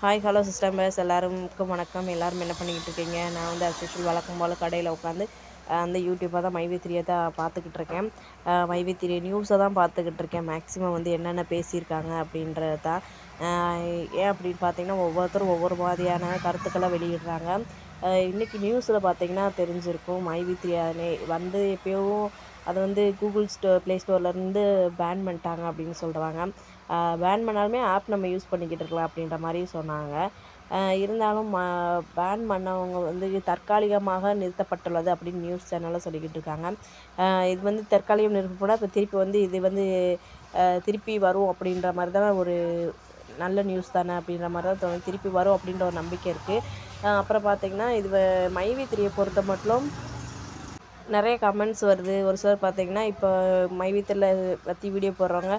Hi hello sisters எல்லாருக்கும் வணக்கம். எல்லோரும் என்ன பண்ணிக்கிட்டு இருக்கீங்க? நான் வந்து அஸ்யூஷுவல் வழக்கம் போல் கடையில் உட்காந்து அந்த யூடியூப்பாக தான் மைவி3 தான் பார்த்துக்கிட்டு இருக்கேன். மைவி3 நியூஸை தான் பார்த்துக்கிட்டு இருக்கேன். மேக்ஸிமம் வந்து என்னென்ன பேசியிருக்காங்க அப்படின்றது தான். ஏன் அப்படின்னு பார்த்தீங்கன்னா ஒவ்வொருத்தரும் ஒவ்வொரு மாதிரியான கருத்துக்களை வெளியிடுறாங்க. இன்றைக்கி நியூஸில் பார்த்தீங்கன்னா தெரிஞ்சிருக்கும் மைவி3 வந்து எப்போயும் அது வந்து கூகுள் ப்ளே ஸ்டோர்லேருந்து பேன் பண்ணிட்டாங்க அப்படின்னு சொல்கிறாங்க. பேன் பண்ணாலுமே ஆப் நம்ம யூஸ் பண்ணிக்கிட்டு இருக்கலாம் அப்படின்ற மாதிரி சொன்னாங்க. இருந்தாலும் பேன் பண்ணவங்க வந்து தற்காலிகமாக நிறுத்தப்பட்டுள்ளது அப்படின்னு நியூஸ் சேனலில் சொல்லிக்கிட்டு இருக்காங்க. இது வந்து தற்காலிகம் நிறுத்தப்பட இப்போ திருப்பி வந்து இது வந்து திருப்பி வரும் அப்படின்ற மாதிரி தான் ஒரு நல்ல நியூஸ் தானே அப்படின்ற மாதிரி தான் திருப்பி வரும் அப்படின்ற ஒரு நம்பிக்கை இருக்குது. அப்புறம் பார்த்திங்கன்னா இது மைவி3 பொறுத்த மட்டும் நிறைய கமெண்ட்ஸ் வருது. ஒரு சிலர் பார்த்தீங்கன்னா இப்போ மைவி3 பற்றி வீடியோ போடுறவங்க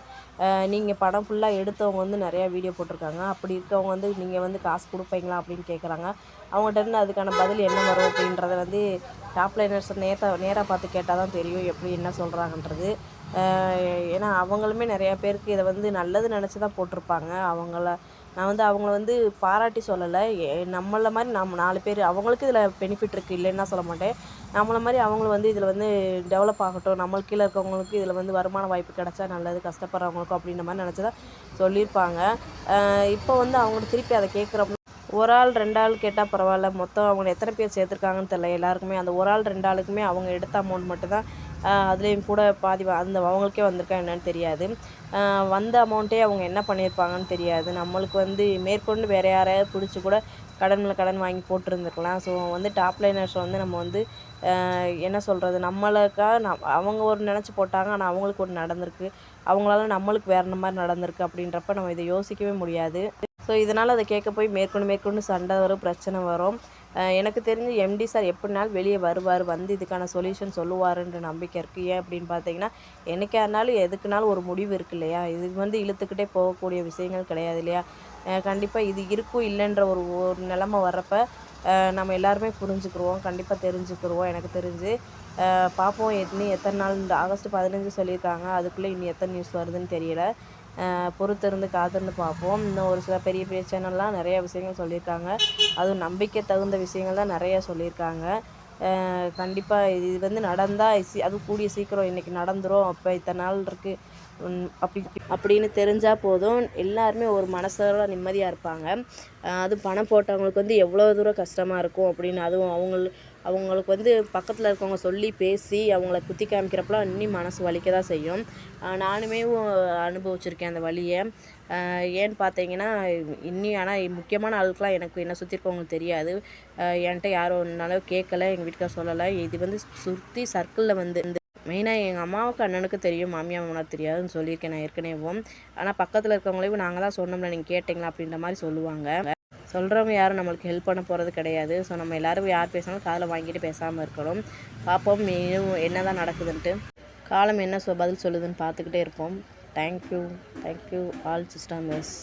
நீங்கள் படம் ஃபுல்லாக எடுத்தவங்க வந்து நிறையா வீடியோ போட்டிருக்காங்க. அப்படி இருக்கவங்க வந்து நீங்கள் வந்து காசு கொடுப்பீங்களா அப்படின்னு கேட்குறாங்க. அவங்கள்ட்ட அதுக்கான பதில் என்ன வரும் அப்படின்றத வந்து டாப் லைனர்ஸ் நேராக பார்த்து கேட்டால் தான் தெரியும் எப்படி என்ன சொல்கிறாங்கன்றது. ஏன்னா அவங்களுமே நிறையா பேருக்கு இதை வந்து நல்லது நினச்சி தான் போட்டிருப்பாங்க. நான் வந்து அவங்கள வந்து பாராட்டி சொல்லலை. நம்மள மாதிரி நம்ம 4 பேர் அவங்களுக்கு இதில் பெனிஃபிட் இருக்குது, இல்லைன்னா சொல்ல மாட்டேன். நம்மளை மாதிரி அவங்களும் வந்து இதில் வந்து டெவலப் ஆகட்டும், நம்மளுக்கு கீழே இருக்கவங்களுக்கு இதில் வந்து வருமான வாய்ப்பு கிடச்சா நல்லது, கஷ்டப்படுறவங்களுக்கும் அப்படின்ற மாதிரி நினச்சி தான் சொல்லியிருப்பாங்க. இப்போ வந்து அவங்கள்ட்ட திருப்பி அதை கேட்குறப்ப ஒரு ஆள் 2 ஆள் கேட்டால் பரவாயில்ல, மொத்தம் அவங்க எத்தனை பேர் சேர்த்துருக்காங்கன்னு தெரியல. எல்லாருக்குமே அந்த ஒரு ஆள் 2 ஆளுக்குமே அவங்க எடுத்த அமௌண்ட் மட்டும்தான் அதுலேயும் கூட பாதி அந்த அவங்களுக்கே வந்திருக்கா என்னன்னு தெரியாது. வந்த அமௌண்ட்டே அவங்க என்ன பண்ணியிருப்பாங்கன்னு தெரியாது. நம்மளுக்கு வந்து மேற்கொண்டு வேறு யாரையாவது பிடிச்சி கூட கடன் மேலே கடன் வாங்கி போட்டிருந்துருக்கலாம். ஸோ வந்து டாப் லைனர்ஸ் வந்து நம்ம வந்து என்ன சொல்கிறது, நம்மளுக்காக அவங்க ஒரு நினச்சி போட்டாங்க, ஆனால் அவங்களுக்கு ஒன்று நடந்திருக்கு. அவங்களால நம்மளுக்கு வேறு மாதிரி நடந்திருக்கு அப்படின்றப்ப நம்ம இதை யோசிக்கவே முடியாது. ஸோ இதனால் அதை கேட்க போய் மேற்கொண்டு சண்டை வரும், பிரச்சனை வரும். எனக்கு தெரிஞ்சு எம்டி சார் எப்படினாலும் வெளியே வருவார், வந்து இதுக்கான சொல்யூஷன் சொல்லுவாருன்ற நம்பிக்கை இருக்குது. ஏன் அப்படின்னு பார்த்தீங்கன்னா என்றைக்கா இருந்தாலும் எதுக்குனாலும் ஒரு முடிவு இருக்குது இல்லையா? இது வந்து இழுத்துக்கிட்டே போகக்கூடிய விஷயங்கள் கிடையாது இல்லையா? கண்டிப்பாக இது இருக்கும் இல்லைன்ற ஒரு நிலமை வர்றப்ப நம்ம எல்லாருமே புரிஞ்சுக்கிருவோம், கண்டிப்பாக தெரிஞ்சுக்கிருவோம். எனக்கு தெரிஞ்சு பார்ப்போம். இன்னும் எத்தனை நாள், இந்த ஆகஸ்ட் 15 சொல்லியிருக்காங்க, அதுக்குள்ளே இன்னும் எத்தனை நியூஸ் வருதுன்னு தெரியல. பொறுத்திருந்து காத்திருந்து பார்ப்போம். இன்னும் ஒரு சில பெரிய பெரிய சேனல்லாம் நிறைய விஷயங்கள் சொல்லியிருக்காங்க. அதுவும் நம்பிக்கை தகுந்த விஷயங்கள் தான் நிறைய சொல்லியிருக்காங்க. கண்டிப்பாக இது வந்து நடந்தால் அதுவும் கூடிய சீக்கிரம் இன்றைக்கி நடந்துடும், அப்போ இத்தனை நாள் இருக்குது அப்படின்னு தெரிஞ்சால் போதும். எல்லாருமே ஒரு மனசோட நிம்மதியாக இருப்பாங்க. அதுவும் பணம் போட்டவங்களுக்கு வந்து எவ்வளோ தூரம் கஷ்டமாக இருக்கும் அப்படின்னு, அதுவும் அவங்களுக்கு வந்து பக்கத்தில் இருக்கவங்க சொல்லி பேசி அவங்கள குத்தி காமிக்கிறப்பலாம் இன்னும் மனசு வலிக்க தான் செய்யும். நானுமே அனுபவிச்சிருக்கேன் அந்த வலியை. ஏன்னு பார்த்தீங்கன்னா இன்னும் ஆனால் முக்கியமான ஆளுக்கெலாம் எனக்கு என்ன சுற்றி இருக்கவங்களுக்கு தெரியாது. என்கிட்ட யாரும் ஒன்றாலும் கேட்கல, எங்கள் வீட்டுக்கார் சொல்லலை. இது வந்து சுற்றி சர்க்கிளில் வந்து மெயினாக எங்கள் அம்மாவுக்கு அண்ணனுக்கு தெரியும், மாமியார் மாமனாருக்கு தெரியாதுன்னு சொல்லியிருக்கேன் நான் ஏற்கனவே. ஆனால் பக்கத்தில் இருக்கவங்களையும் நாங்கள் தான் சொன்னோம்ல, நீங்கள் கேட்டிங்களா அப்படின்ற மாதிரி சொல்லுவாங்க. சொல்கிறவங்க யாரும் நம்மளுக்கு ஹெல்ப் பண்ண போகிறது கிடையாது. ஸோ நம்ம எல்லோரும் யார் பேசினாலும் காதில் வாங்கிட்டு பேசாமல் இருக்கணும். பார்ப்போம் என்ன தான் நடக்குதுன்ட்டு. காலம் என்ன பதில் சொல்லுதுன்னு பார்த்துக்கிட்டே இருப்போம். Thank you all sisters.